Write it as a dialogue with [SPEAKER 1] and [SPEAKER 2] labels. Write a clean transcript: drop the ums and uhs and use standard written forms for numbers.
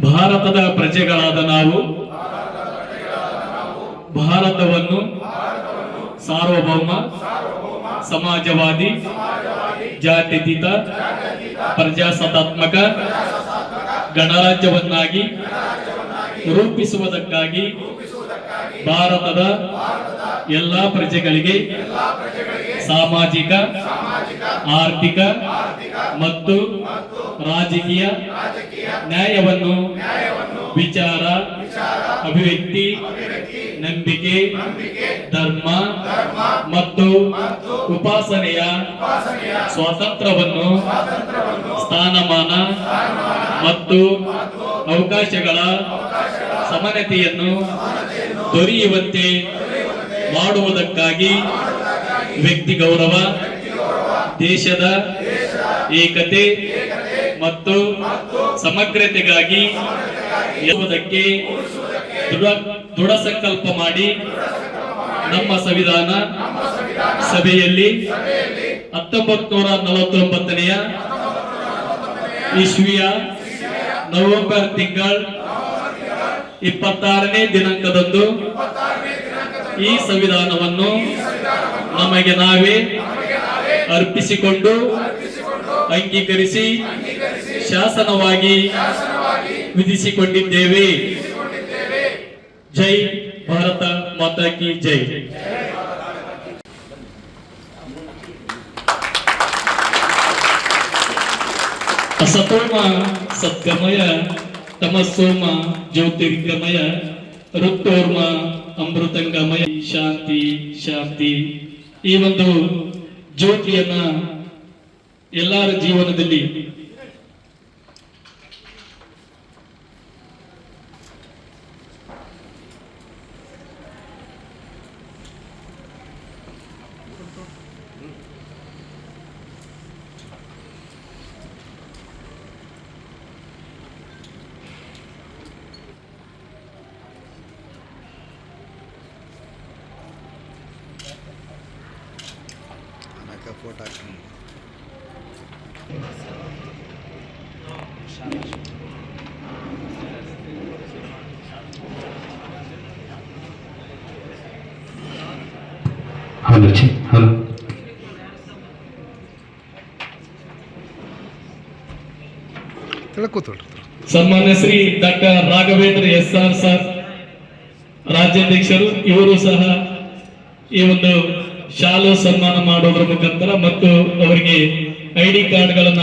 [SPEAKER 1] ಭಾರತದ ಪ್ರಜೆಗಳಾದ ನಾವು ಭಾರತವನ್ನು ಸಾರ್ವಭೌಮ ಸಮಾಜವಾದಿ ಜಾತ್ಯತೀತ ಪ್ರಜಾಸತ್ತಾತ್ಮಕ ಗಣರಾಜ್ಯವನ್ನಾಗಿ ರೂಪಿಸುವುದಕ್ಕಾಗಿ ಭಾರತದ ಎಲ್ಲಾ ಪ್ರಜೆಗಳಿಗೆ ಸಾಮಾಜಿಕ ಆರ್ಥಿಕ ಮತ್ತು ರಾಜಕೀಯ ನ್ಯಾಯವನ್ನು ವಿಚಾರ ಅಭಿವ್ಯಕ್ತಿ ನಂಬಿಕೆ ಧರ್ಮ ಮತ್ತು ಉಪಾಸನೆಯ ಸ್ವಾತಂತ್ರ್ಯವನ್ನು ಸ್ಥಾನಮಾನ ಮತ್ತು ಅವಕಾಶಗಳ ಸಮಾನತೆಯನ್ನು ದೊರೆಯುವಂತೆ ಮಾಡುವುದಕ್ಕಾಗಿ ವ್ಯಕ್ತಿ ಗೌರವ ದೇಶದ ಏಕತೆ ಮತ್ತು ಸಮಗ್ರತೆಗಾಗಿ ಇರುವುದಕ್ಕೆ ದೃಢ ಸಂಕಲ್ಪ ಮಾಡಿ ನಮ್ಮ ಸಂವಿಧಾನ ಸಭೆಯಲ್ಲಿ 1949ನೇ ಇಸ್ವಿಯ ನವೆಂಬರ್ ತಿಂಗಳ 26ನೇ ದಿನಾಂಕದಂದು ಈ ಸಂವಿಧಾನವನ್ನು ನಮಗೆ ನಾವೇ ಅರ್ಪಿಸಿಕೊಂಡು ಅಂಗೀಕರಿಸಿ ಶಾಸನವಾಗಿ ವಿಧಿಸಿಕೊಂಡಿದ್ದೇವೆ. ಜೈ ಭಾರತ ಮಾತಾ ಕಿ ಜೈ. ಅಸತೋಮ ಸದ್ಗಮಯ ತಮಸೋಮ ಜ್ಯೋತಿರ್ಗಮಯ ಋತೋರ್ಮ ಅಮೃತಂಗಮಯ. ಶಾಂತಿ ಶಾಂತಿ. ಈ ಒಂದು ಜ್ಯೋತಿಯನ್ನ ಎಲ್ಲರ ಜೀವನದಲ್ಲಿ
[SPEAKER 2] ಫೋಟೋ ಹಾಕಿ
[SPEAKER 3] ಹಲೋ ಹಲೋ
[SPEAKER 1] ಸನ್ಮಾನ್ಯ Shri doctor Raghavendra SR sir ರಾಜ್ಯಾಧ್ಯಕ್ಷರು, ಇವರು ಸಹ ಈ ಒಂದು ಶಾಲು ಸನ್ಮಾನ ಮಾಡೋದ್ರ ಮುಖಾಂತರ ಮತ್ತು ಅವರಿಗೆ ID ಕಾರ್ಡ್ಗಳನ್ನ